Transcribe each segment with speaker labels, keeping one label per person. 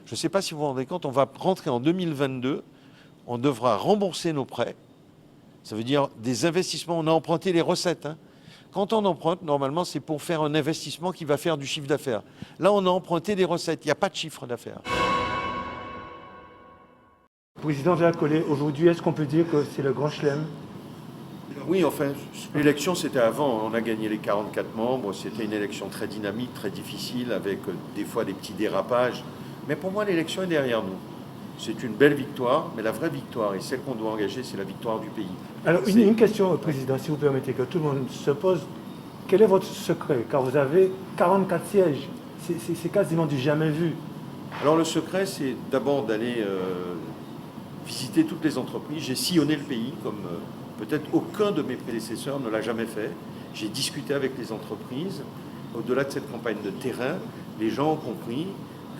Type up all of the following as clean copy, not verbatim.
Speaker 1: Je ne sais pas si vous vous rendez compte, on va rentrer en 2022, on devra rembourser nos prêts. Ça veut dire des investissements, on a emprunté les recettes. Quand on emprunte, normalement, c'est pour faire un investissement qui va faire du chiffre d'affaires. Là, on a emprunté des recettes, il n'y a pas de chiffre d'affaires.
Speaker 2: Président Villers-Cotterêts, aujourd'hui, est-ce qu'on peut dire que c'est le grand chelem?
Speaker 1: Oui, enfin, l'élection, c'était avant. On a gagné les 44 membres. C'était une élection très dynamique, très difficile, avec des fois des petits dérapages. Mais pour moi, l'élection est derrière nous. C'est une belle victoire, mais la vraie victoire, et celle qu'on doit engager, c'est la victoire du pays.
Speaker 2: Alors, une question, Président, si vous permettez, que tout le monde se pose. Quel est votre secret? Car vous avez 44 sièges. C'est quasiment du jamais vu.
Speaker 1: Alors, le secret, c'est d'abord d'aller visiter toutes les entreprises. J'ai sillonné le pays comme peut-être aucun de mes prédécesseurs ne l'a jamais fait. J'ai discuté avec les entreprises. Au-delà de cette campagne de terrain, les gens ont compris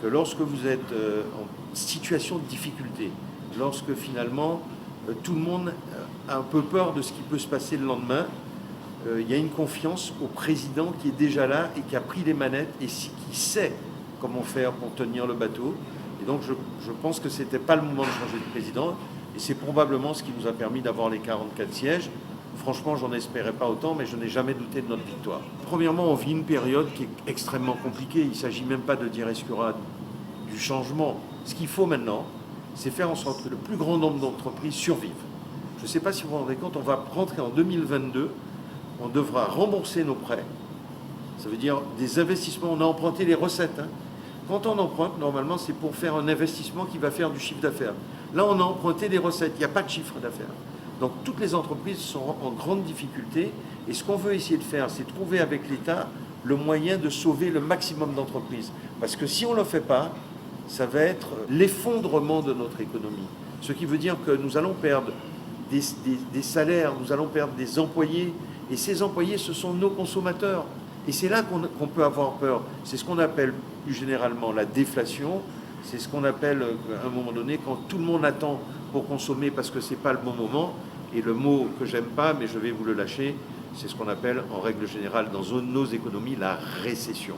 Speaker 1: que lorsque vous êtes en situation de difficulté, lorsque finalement tout le monde a un peu peur de ce qui peut se passer le lendemain, il y a une confiance au président qui est déjà là et qui a pris les manettes et qui sait comment faire pour tenir le bateau. Et donc je pense que ce n'était pas le moment de changer de président et c'est probablement ce qui nous a permis d'avoir les 44 sièges. Franchement, j'en espérais pas autant, mais je n'ai jamais douté de notre victoire. Premièrement, on vit une période qui est extrêmement compliquée. Il ne s'agit même pas de dire est-ce qu'il y aura du changement. Ce qu'il faut maintenant, c'est faire en sorte que le plus grand nombre d'entreprises survivent. Je ne sais pas si vous vous rendez compte, on va rentrer en 2022, on devra rembourser nos prêts. Ça veut dire des investissements, on a emprunté les recettes. Quand on emprunte, normalement, c'est pour faire un investissement qui va faire du chiffre d'affaires. Là, on a emprunté des recettes, il n'y a pas de chiffre d'affaires. Donc toutes les entreprises sont en grande difficulté et ce qu'on veut essayer de faire, c'est trouver avec l'État le moyen de sauver le maximum d'entreprises. Parce que si on ne le fait pas, ça va être l'effondrement de notre économie. Ce qui veut dire que nous allons perdre des salaires, nous allons perdre des employés et ces employés, ce sont nos consommateurs. Et c'est là qu'on peut avoir peur. C'est ce qu'on appelle plus généralement la déflation. C'est ce qu'on appelle, à un moment donné, quand tout le monde attend pour consommer parce que ce n'est pas le bon moment. Et le mot que j'aime pas, mais je vais vous le lâcher, c'est ce qu'on appelle, en règle générale, dans nos économies, la récession.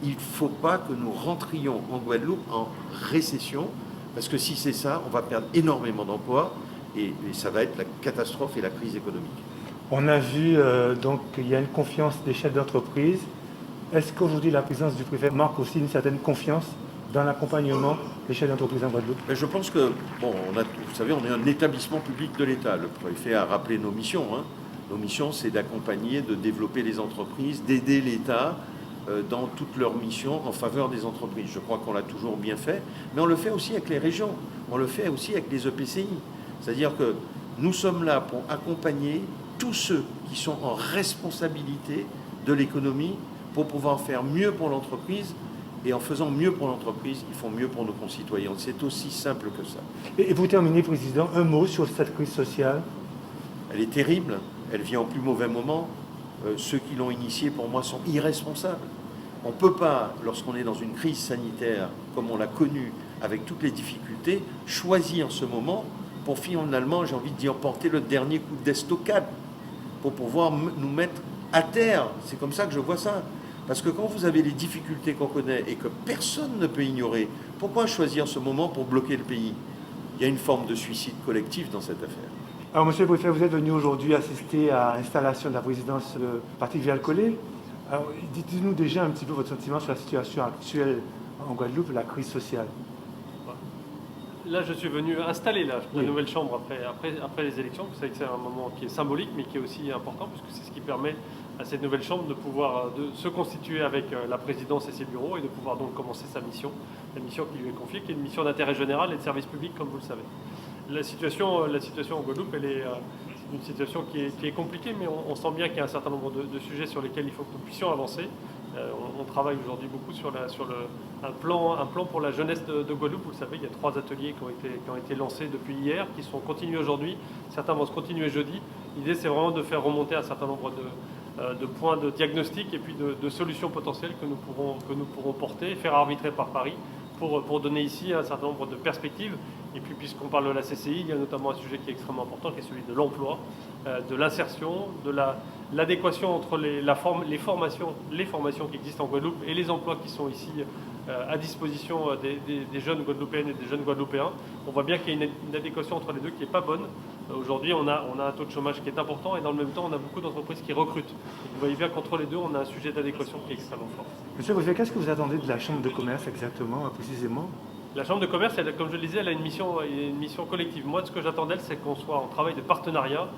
Speaker 1: Il ne faut pas que nous rentrions en Guadeloupe en récession, parce que si c'est ça, on va perdre énormément d'emplois et ça va être la catastrophe et la crise économique.
Speaker 2: On a vu donc qu'il y a une confiance des chefs d'entreprise. Est-ce qu'aujourd'hui la présence du préfet marque aussi une certaine confiance dans l'accompagnement des chefs d'entreprise en Guadeloupe?
Speaker 1: Mais je pense que, bon, vous savez, on est un établissement public de l'État. Le préfet a rappelé nos missions. Nos missions, c'est d'accompagner, de développer les entreprises, d'aider l'État dans toutes leurs missions en faveur des entreprises. Je crois qu'on l'a toujours bien fait, mais on le fait aussi avec les régions, on le fait aussi avec les EPCI. C'est-à-dire que nous sommes là pour accompagner tous ceux qui sont en responsabilité de l'économie pour pouvoir faire mieux pour l'entreprise. Et en faisant mieux pour l'entreprise, ils font mieux pour nos concitoyens. C'est aussi simple que ça.
Speaker 2: Et vous terminez, Président, un mot sur cette crise sociale.
Speaker 1: Elle est terrible, elle vient au plus mauvais moment. Ceux qui l'ont initiée, pour moi, sont irresponsables. On ne peut pas, lorsqu'on est dans une crise sanitaire, comme on l'a connue, avec toutes les difficultés, choisir ce moment pour finalement, j'ai envie de dire, porter le dernier coup d'estocade, pour pouvoir nous mettre à terre. C'est comme ça que je vois ça. Parce que quand vous avez les difficultés qu'on connaît et que personne ne peut ignorer, pourquoi choisir ce moment pour bloquer le pays? Il y a une forme de suicide collectif dans cette affaire.
Speaker 2: Alors, Monsieur le Préfet, vous êtes venu aujourd'hui assister à l'installation de la présidence de Patrick Villers-Cotterêts. Alors, dites-nous déjà un petit peu votre sentiment sur la situation actuelle en Guadeloupe, la crise sociale.
Speaker 3: Là, je suis venu installer la nouvelle chambre après les élections. Vous savez que c'est un moment qui est symbolique, mais qui est aussi important, puisque c'est ce qui permet à cette nouvelle chambre de pouvoir se constituer avec la présidence et ses bureaux et de pouvoir donc commencer sa mission, la mission qui lui est confiée, qui est une mission d'intérêt général et de service public, comme vous le savez. La situation en Guadeloupe, elle est une situation qui est compliquée, mais on sent bien qu'il y a un certain nombre de sujets sur lesquels il faut que nous puissions avancer. On travaille aujourd'hui beaucoup sur un plan pour la jeunesse de Guadeloupe. Vous le savez, il y a 3 ateliers qui ont été lancés depuis hier, qui sont continués aujourd'hui. Certains vont se continuer jeudi. L'idée, c'est vraiment de faire remonter un certain nombre de points de diagnostic et puis de solutions potentielles que nous pourrons porter, faire arbitrer par Paris pour donner ici un certain nombre de perspectives. Et puis, puisqu'on parle de la CCI, il y a notamment un sujet qui est extrêmement important, qui est celui de l'emploi, de l'insertion, de l'adéquation entre les formations qui existent en Guadeloupe et les emplois qui sont ici à disposition des jeunes Guadeloupéennes et des jeunes Guadeloupéens. On voit bien qu'il y a une adéquation entre les deux qui n'est pas bonne. Aujourd'hui, on a un taux de chômage qui est important et dans le même temps, on a beaucoup d'entreprises qui recrutent. Et vous voyez bien qu'entre les deux, on a un sujet d'adéquation qui est extrêmement fort.
Speaker 2: Monsieur Bossuet, qu'est-ce que vous attendez de la Chambre de commerce exactement, précisément?
Speaker 3: La Chambre de commerce, comme je le disais, elle a une mission collective. Moi, ce que j'attends d'elle, c'est qu'on soit en travail de partenariat.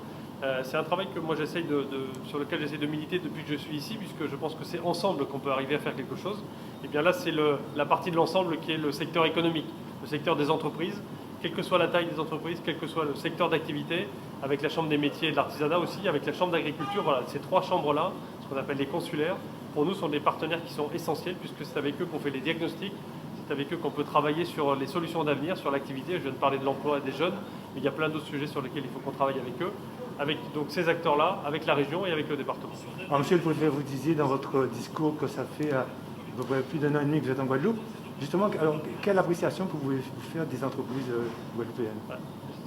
Speaker 3: C'est un travail que moi sur lequel j'essaie de militer depuis que je suis ici, puisque je pense que c'est ensemble qu'on peut arriver à faire quelque chose. Et bien là, c'est la partie de l'ensemble qui est le secteur économique, le secteur des entreprises, quelle que soit la taille des entreprises, quel que soit le secteur d'activité, avec la Chambre des métiers et de l'artisanat aussi, avec la Chambre d'agriculture. Voilà, ces trois chambres-là, ce qu'on appelle les consulaires, pour nous sont des partenaires qui sont essentiels, puisque c'est avec eux qu'on fait les diagnostics, c'est avec eux qu'on peut travailler sur les solutions d'avenir, sur l'activité. Je viens de parler de l'emploi des jeunes, mais il y a plein d'autres sujets sur lesquels il faut qu'on travaille avec eux, avec donc ces acteurs-là, avec la région et avec le département.
Speaker 2: Alors, monsieur le préfet, vous disiez dans votre discours que ça fait à peu près plus d'un an et demi que vous êtes en Guadeloupe. Justement, alors, quelle appréciation pouvez-vous faire des entreprises guadeloupéennes?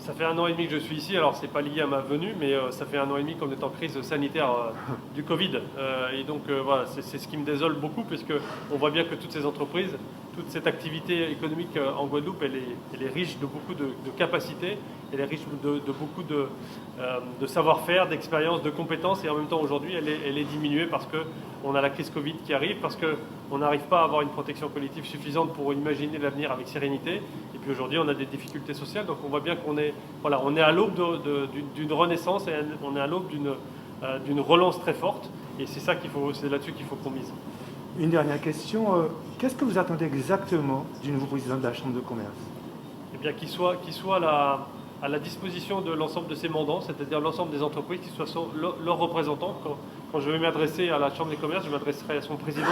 Speaker 3: Ça fait 1 an et demi que je suis ici, alors c'est pas lié à ma venue, mais ça fait 1 an et demi qu'on est en crise sanitaire du Covid. Et donc voilà, c'est ce qui me désole beaucoup, puisque on voit bien que toutes ces entreprises, toute cette activité économique en Guadeloupe, elle est riche de beaucoup de capacités, elle est riche de beaucoup de savoir-faire, d'expérience, de compétences, et en même temps aujourd'hui elle est diminuée parce qu'on a la crise Covid qui arrive, parce qu'on n'arrive pas à avoir une protection collective suffisante pour imaginer l'avenir avec sérénité. Et puis aujourd'hui on a des difficultés sociales, donc on voit bien qu'on est à l'aube d'une renaissance, et on est à l'aube d'une relance très forte, et c'est là-dessus qu'il faut qu'on mise.
Speaker 2: Une dernière question, qu'est-ce que vous attendez exactement du nouveau président de la Chambre de commerce?
Speaker 3: Eh bien, qu'il soit à la disposition de l'ensemble de ses mandants, c'est-à-dire l'ensemble des entreprises, qui soient leurs représentants. Quand je vais m'adresser à la Chambre des commerces, je m'adresserai à son président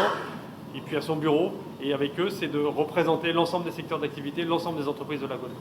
Speaker 3: et puis à son bureau, et avec eux, c'est de représenter l'ensemble des secteurs d'activité, l'ensemble des entreprises de la Guadeloupe.